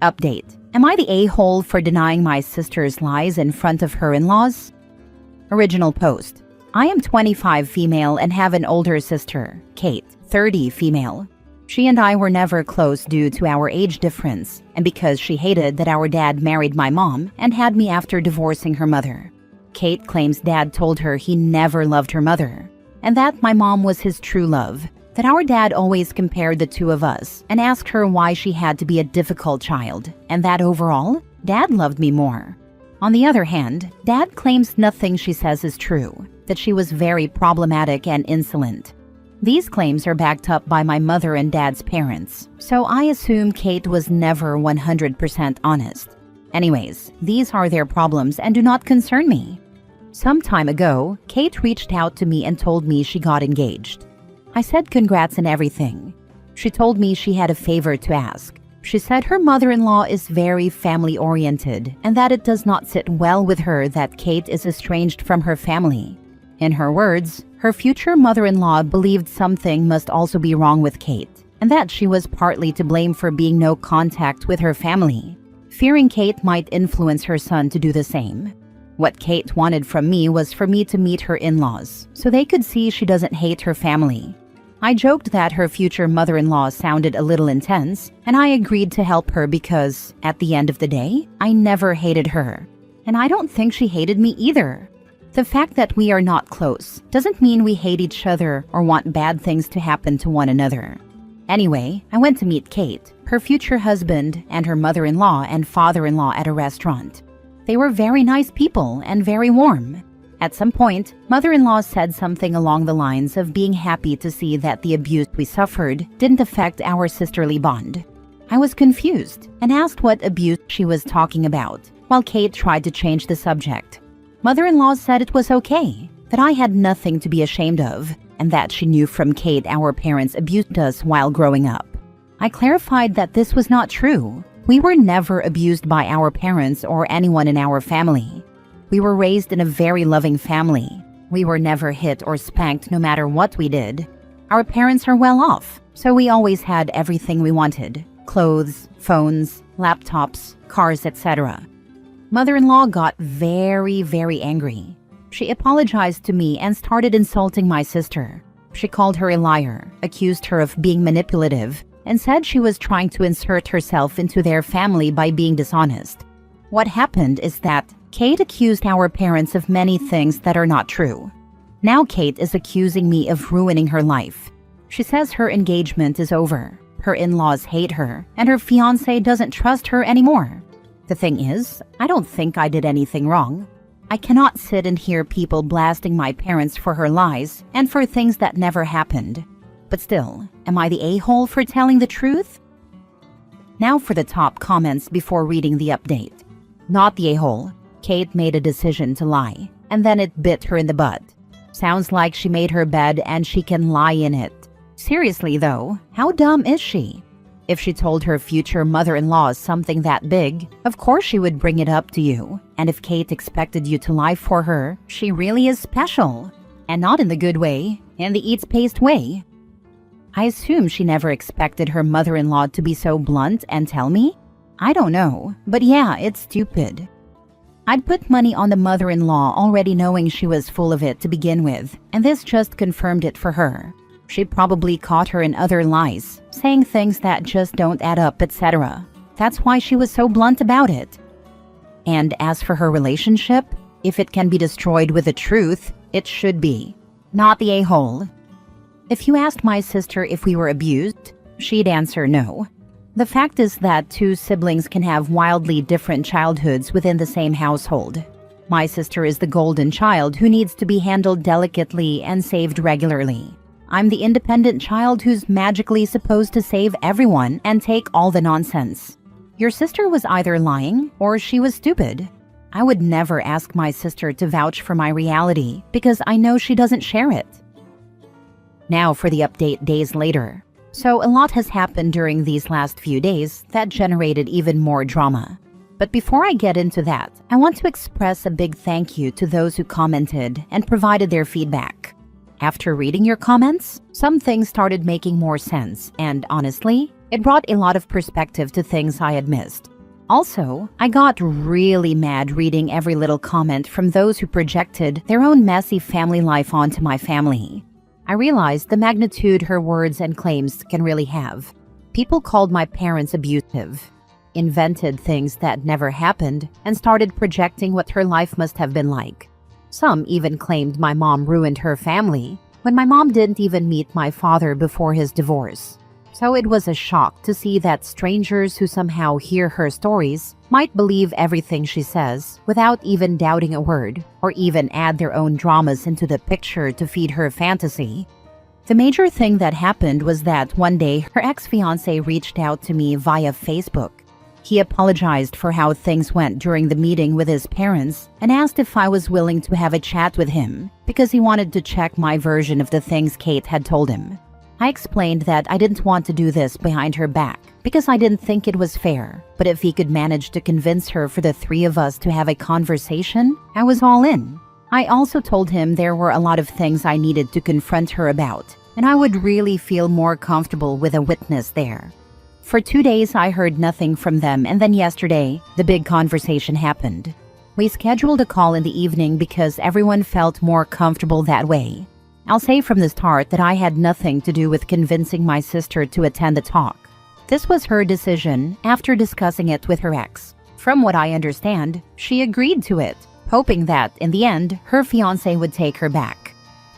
Update. Am I the a-hole for denying my sister's lies in front of her in-laws? Original post. I am 25 female and have an older sister, Kate, 30 female. She and I were never close due to our age difference and because she hated that our dad married my mom and had me after divorcing her mother. Kate claims dad told her he never loved her mother and that my mom was his true love, that our dad always compared the two of us and asked her why she had to be a difficult child, and that overall, dad loved me more. On the other hand, dad claims nothing she says is true, that she was very problematic and insolent. These claims are backed up by my mother and dad's parents, so I assume Kate was never 100% honest. Anyways, these are their problems and do not concern me. Some time ago, Kate reached out to me and told me she got engaged. I said congrats and everything. She told me she had a favor to ask. She said her mother-in-law is very family-oriented and that it does not sit well with her that Kate is estranged from her family. In her words, her future mother-in-law believed something must also be wrong with Kate and that she was partly to blame for being no contact with her family, fearing Kate might influence her son to do the same. What Kate wanted from me was for me to meet her in-laws so they could see she doesn't hate her family. I joked that her future mother-in-law sounded a little intense, and I agreed to help her because, at the end of the day, I never hated her. And I don't think she hated me either. The fact that we are not close doesn't mean we hate each other or want bad things to happen to one another. Anyway, I went to meet Kate, her future husband, and her mother-in-law and father-in-law at a restaurant. They were very nice people and very warm. At some point, mother-in-law said something along the lines of being happy to see that the abuse we suffered didn't affect our sisterly bond. I was confused and asked what abuse she was talking about, while Kate tried to change the subject. Mother-in-law said it was okay, that I had nothing to be ashamed of, and that she knew from Kate our parents abused us while growing up. I clarified that this was not true. We were never abused by our parents or anyone in our family. We were raised in a very loving family. We were never hit or spanked no matter what we did. Our parents are well off, so we always had everything we wanted: clothes, phones, laptops, cars, etc. Mother-in-law got very angry. She apologized to me and started insulting my sister. She called her a liar, accused her of being manipulative, and said she was trying to insert herself into their family by being dishonest. What happened is that Kate accused our parents of many things that are not true. Now Kate is accusing me of ruining her life. She says her engagement is over, her in-laws hate her, and her fiancé doesn't trust her anymore. The thing is, I don't think I did anything wrong. I cannot sit and hear people blasting my parents for her lies and for things that never happened. But still, am I the a-hole for telling the truth? Now for the top comments before reading the update. Not the a-hole. Kate made a decision to lie, and then it bit her in the butt. Sounds like she made her bed and she can lie in it. Seriously though, how dumb is she? If she told her future mother-in-law something that big, of course she would bring it up to you. And if Kate expected you to lie for her, she really is special. And not in the good way, in the eats paste way. I assume she never expected her mother-in-law to be so blunt and tell me? I don't know, but yeah, it's stupid. I'd put money on the mother-in-law already knowing she was full of it to begin with, and this just confirmed it for her. She probably caught her in other lies, saying things that just don't add up, etc. That's why she was so blunt about it. And as for her relationship, if it can be destroyed with the truth, it should be. Not the a-hole. If you asked my sister if we were abused, she'd answer no. The fact is that two siblings can have wildly different childhoods within the same household. My sister is the golden child who needs to be handled delicately and saved regularly. I'm the independent child who's magically supposed to save everyone and take all the nonsense. Your sister was either lying or she was stupid. I would never ask my sister to vouch for my reality because I know she doesn't share it. Now for the update days later. So a lot has happened during these last few days that generated even more drama. But before I get into that, I want to express a big thank you to those who commented and provided their feedback. After reading your comments, some things started making more sense, and honestly, it brought a lot of perspective to things I had missed. Also, I got really mad reading every little comment from those who projected their own messy family life onto my family. I realized the magnitude her words and claims can really have. People called my parents abusive, invented things that never happened, and started projecting what her life must have been like. Some even claimed my mom ruined her family, when my mom didn't even meet my father before his divorce. So it was a shock to see that strangers who somehow hear her stories might believe everything she says without even doubting a word, or even add their own dramas into the picture to feed her fantasy. The major thing that happened was that one day her ex-fiancé reached out to me via Facebook. He apologized for how things went during the meeting with his parents and asked if I was willing to have a chat with him because he wanted to check my version of the things Kate had told him. I explained that I didn't want to do this behind her back because I didn't think it was fair, but if he could manage to convince her for the three of us to have a conversation, I was all in. I also told him there were a lot of things I needed to confront her about, and I would really feel more comfortable with a witness there. For 2 days, I heard nothing from them, and then yesterday, the big conversation happened. We scheduled a call in the evening because everyone felt more comfortable that way. I'll say from the start that I had nothing to do with convincing my sister to attend the talk. This was her decision after discussing it with her ex. From what I understand, she agreed to it, hoping that, in the end, her fiancé would take her back.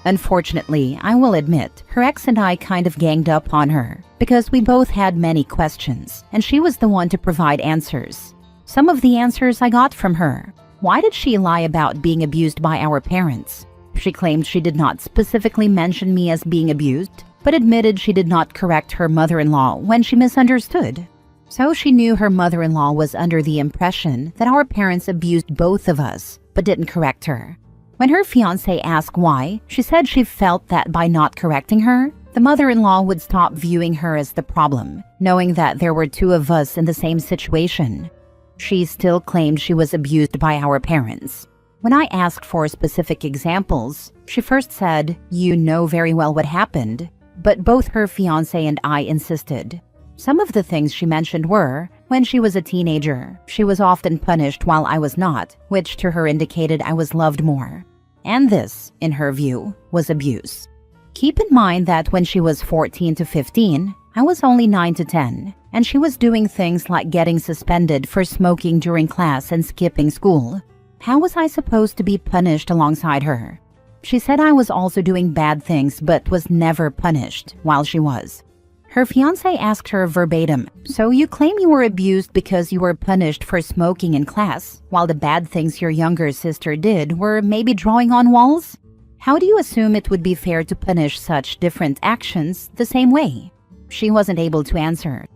Unfortunately, I will admit, her ex and I kind of ganged up on her because we both had many questions, and she was the one to provide answers. Some of the answers I got from her. Why did she lie about being abused by our parents? She claimed she did not specifically mention me as being abused, but admitted she did not correct her mother-in-law when she misunderstood. So she knew her mother-in-law was under the impression that our parents abused both of us, but didn't correct her. When her fiancé asked why, she said she felt that by not correcting her, the mother-in-law would stop viewing her as the problem, knowing that there were two of us in the same situation. She still claimed she was abused by our parents. When I asked for specific examples, she first said, "You know very well what happened," but both her fiancé and I insisted. Some of the things she mentioned were, when she was a teenager, she was often punished while I was not, which to her indicated I was loved more. And this, in her view, was abuse. Keep in mind that when she was 14 to 15, I was only 9 to 10, and she was doing things like getting suspended for smoking during class and skipping school. How was I supposed to be punished alongside her? She said I was also doing bad things but was never punished, while she was. Her fiancé asked her verbatim, "So you claim you were abused because you were punished for smoking in class, while the bad things your younger sister did were maybe drawing on walls? How do you assume it would be fair to punish such different actions the same way?" She wasn't able to answer.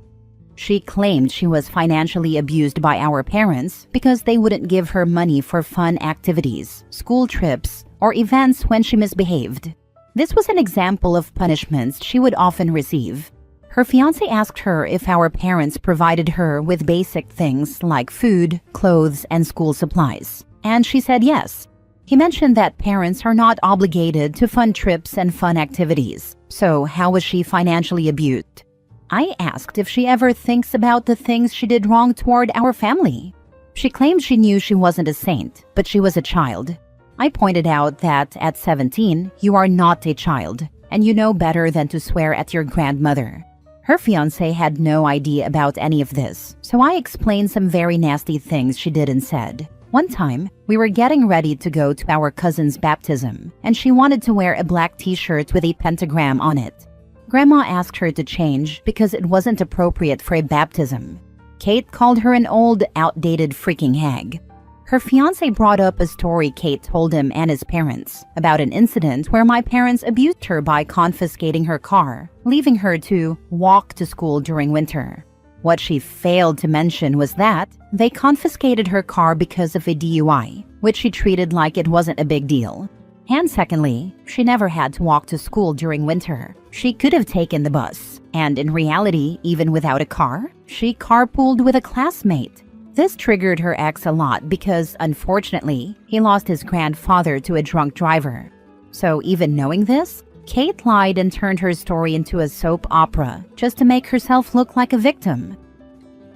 She claimed she was financially abused by our parents because they wouldn't give her money for fun activities, school trips, or events when she misbehaved. This was an example of punishments she would often receive. Her fiancé asked her if our parents provided her with basic things like food, clothes, and school supplies, and she said yes. He mentioned that parents are not obligated to fund trips and fun activities, so how was she financially abused? I asked if she ever thinks about the things she did wrong toward our family. She claimed she knew she wasn't a saint, but she was a child. I pointed out that at 17, you are not a child, and you know better than to swear at your grandmother. Her fiancé had no idea about any of this, so I explained some very nasty things she did and said. One time, we were getting ready to go to our cousin's baptism, and she wanted to wear a black t-shirt with a pentagram on it. Grandma asked her to change because it wasn't appropriate for a baptism. Kate called her an old, outdated freaking hag. Her fiancé brought up a story Kate told him and his parents about an incident where my parents abused her by confiscating her car, leaving her to walk to school during winter. What she failed to mention was that they confiscated her car because of a DUI, which she treated like it wasn't a big deal. And secondly, she never had to walk to school during winter. She could have taken the bus. And in reality, even without a car, she carpooled with a classmate. This triggered her ex a lot because, unfortunately, he lost his grandfather to a drunk driver. So even knowing this, Kate lied and turned her story into a soap opera just to make herself look like a victim.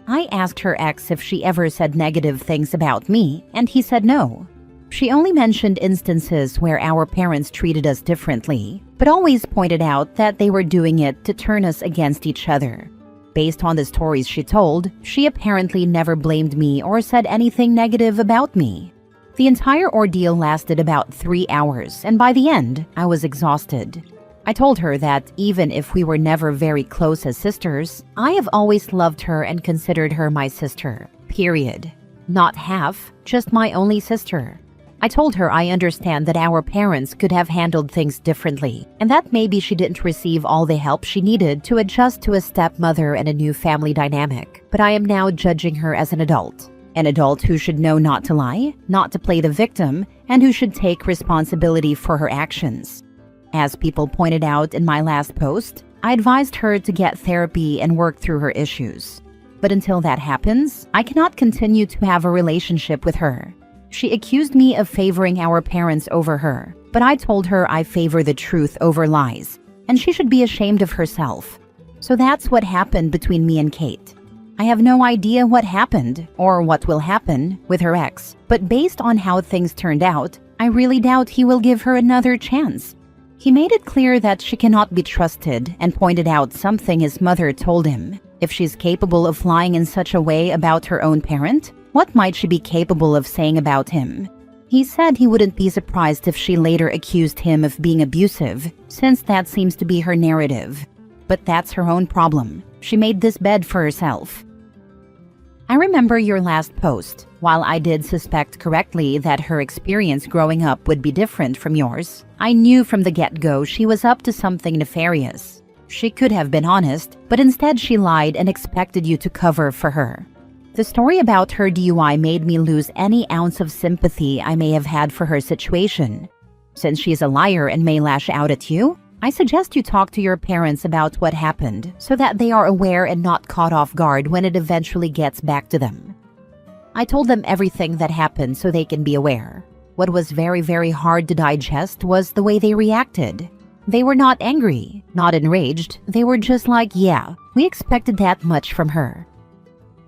I asked her ex if she ever said negative things about me, and he said no. She only mentioned instances where our parents treated us differently, but always pointed out that they were doing it to turn us against each other. Based on the stories she told, she apparently never blamed me or said anything negative about me. The entire ordeal lasted about 3 hours, and by the end, I was exhausted. I told her that even if we were never very close as sisters, I have always loved her and considered her my sister, period. Not half, just my only sister. I told her I understand that our parents could have handled things differently, and that maybe she didn't receive all the help she needed to adjust to a stepmother and a new family dynamic, but I am now judging her as an adult. An adult who should know not to lie, not to play the victim, and who should take responsibility for her actions. As people pointed out in my last post, I advised her to get therapy and work through her issues. But until that happens, I cannot continue to have a relationship with her. She accused me of favoring our parents over her, but I told her I favor the truth over lies, and she should be ashamed of herself. So that's what happened between me and Kate. I have no idea what happened, or what will happen, with her ex, but based on how things turned out, I really doubt he will give her another chance. He made it clear that she cannot be trusted and pointed out something his mother told him. If she's capable of lying in such a way about her own parent, what might she be capable of saying about him? He said he wouldn't be surprised if she later accused him of being abusive, since that seems to be her narrative. But that's her own problem. She made this bed for herself. I remember your last post. While I did suspect correctly that her experience growing up would be different from yours, I knew from the get-go she was up to something nefarious. She could have been honest, but instead she lied and expected you to cover for her. The story about her DUI made me lose any ounce of sympathy I may have had for her situation. Since she is a liar and may lash out at you, I suggest you talk to your parents about what happened so that they are aware and not caught off guard when it eventually gets back to them. I told them everything that happened so they can be aware. What was very hard to digest was the way they reacted. They were not angry, not enraged, they were just like, yeah, we expected that much from her.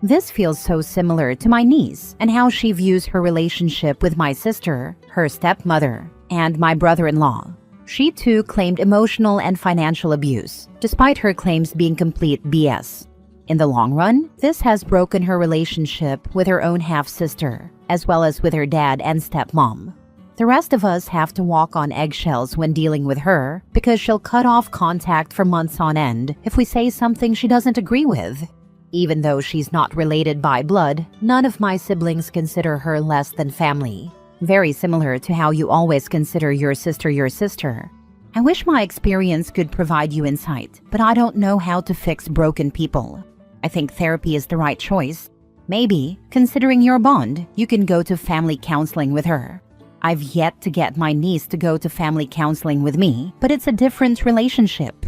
This feels so similar to my niece and how she views her relationship with my sister, her stepmother, and my brother-in-law. She too claimed emotional and financial abuse, despite her claims being complete BS. In the long run, this has broken her relationship with her own half-sister, as well as with her dad and stepmom. The rest of us have to walk on eggshells when dealing with her because she'll cut off contact for months on end if we say something she doesn't agree with. Even though she's not related by blood, none of my siblings consider her less than family. Very similar to how you always consider your sister your sister. I wish my experience could provide you insight, but I don't know how to fix broken people. I think therapy is the right choice. Maybe, considering your bond, you can go to family counseling with her. I've yet to get my niece to go to family counseling with me, but it's a different relationship.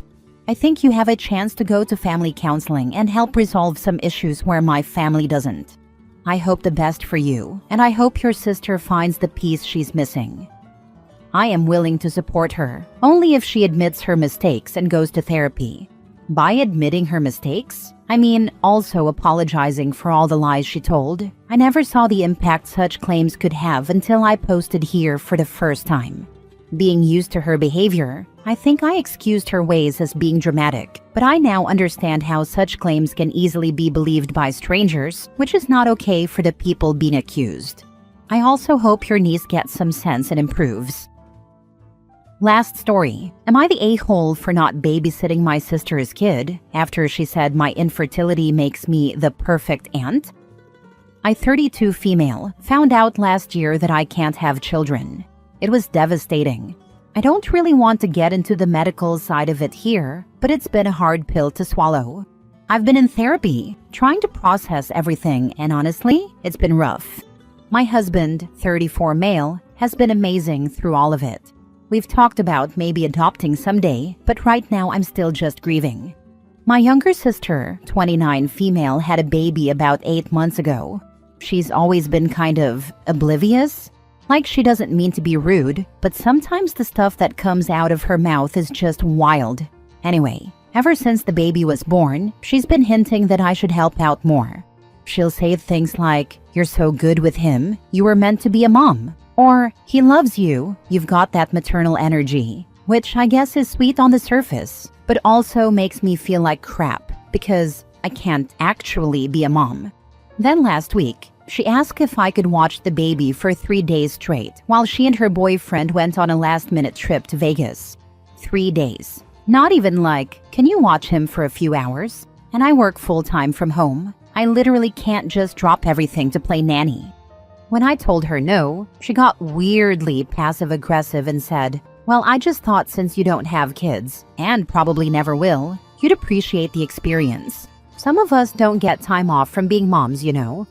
I think you have a chance to go to family counseling and help resolve some issues where my family doesn't. I hope the best for you, and I hope your sister finds the piece she's missing. I am willing to support her, only if she admits her mistakes and goes to therapy. By admitting her mistakes, I mean also apologizing for all the lies she told. I never saw the impact such claims could have until I posted here for the first time. Being used to her behavior, I think I excused her ways as being dramatic, but I now understand how such claims can easily be believed by strangers, which is not okay for the people being accused. I also hope your niece gets some sense and improves. Last story. Am I the a-hole for not babysitting my sister's kid after she said my infertility makes me the perfect aunt? I, 32 female, found out last year that I can't have children. It was devastating. I don't really want to get into the medical side of it here, but it's been a hard pill to swallow. I've been in therapy, trying to process everything, and honestly, it's been rough. My husband, 34 male, has been amazing through all of it. We've talked about maybe adopting someday, but right now I'm still just grieving. My younger sister, 29 female, had a baby about 8 months ago. She's always been kind of oblivious. Like she doesn't mean to be rude, but sometimes the stuff that comes out of her mouth is just wild. Anyway, ever since the baby was born, she's been hinting that I should help out more. She'll say things like, "You're so good with him, you were meant to be a mom." Or, "He loves you, you've got that maternal energy," which I guess is sweet on the surface, but also makes me feel like crap because I can't actually be a mom. Then last week, she asked if I could watch the baby for 3 days straight while she and her boyfriend went on a last-minute trip to Vegas. 3 days. Not even like, "Can you watch him for a few hours?" And I work full-time from home. I literally can't just drop everything to play nanny. When I told her no, she got weirdly passive-aggressive and said, "Well, I just thought since you don't have kids, and probably never will, you'd appreciate the experience. Some of us don't get time off from being moms, you know."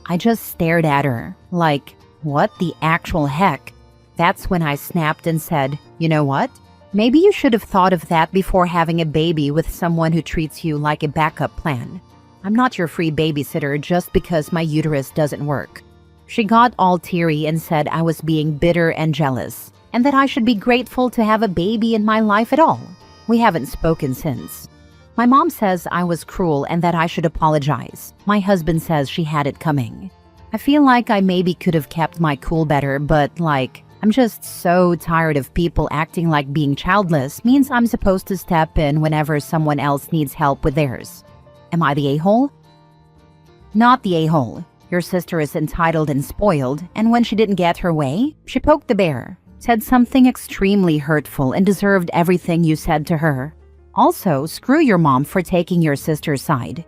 I just stared at her, like, what the actual heck? That's when I snapped and said, "You know what? Maybe you should have thought of that before having a baby with someone who treats you like a backup plan. I'm not your free babysitter just because my uterus doesn't work." She got all teary and said I was being bitter and jealous, and that I should be grateful to have a baby in my life at all. We haven't spoken since. My mom says I was cruel and that I should apologize. My husband says she had it coming. I feel like I maybe could have kept my cool better, but I'm just so tired of people acting like being childless means I'm supposed to step in whenever someone else needs help with theirs. Am I the a-hole? Not the a-hole. Your sister is entitled and spoiled, and when she didn't get her way, she poked the bear, said something extremely hurtful, and deserved everything you said to her. Also, screw your mom for taking your sister's side.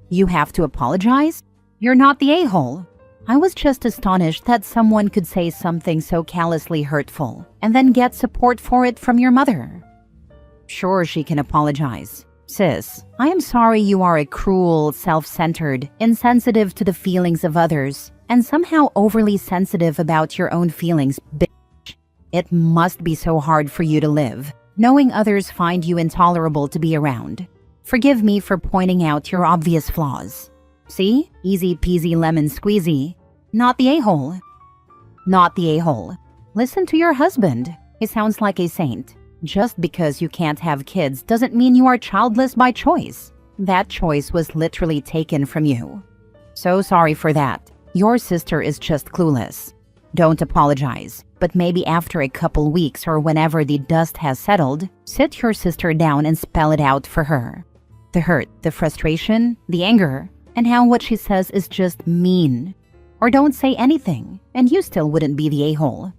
You have to apologize? You're not the a-hole. I was just astonished that someone could say something so callously hurtful and then get support for it from your mother. Sure, she can apologize. Sis, I am sorry you are a cruel, self-centered, insensitive to the feelings of others, and somehow overly sensitive about your own feelings, bitch. It must be so hard for you to live, knowing others find you intolerable to be around. Forgive me for pointing out your obvious flaws. See? Easy peasy lemon squeezy. Not the a-hole. Not the a-hole. Listen to your husband. He sounds like a saint. Just because you can't have kids doesn't mean you are childless by choice. That choice was literally taken from you. So sorry for that. Your sister is just clueless. Don't apologize, but maybe after a couple weeks or whenever the dust has settled, sit your sister down and spell it out for her. The hurt, the frustration, the anger, and how what she says is just mean. Or don't say anything, and you still wouldn't be the a-hole.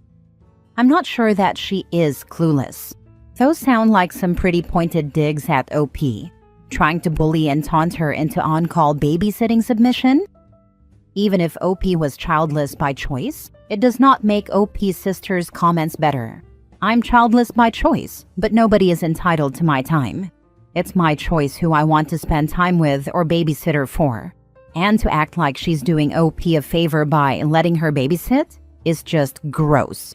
I'm not sure that she is clueless. Those sound like some pretty pointed digs at OP, trying to bully and taunt her into on-call babysitting submission. Even if OP was childless by choice, it does not make OP's sister's comments better. I'm childless by choice, but nobody is entitled to my time. It's my choice who I want to spend time with or babysitter for. And to act like she's doing OP a favor by letting her babysit is just gross.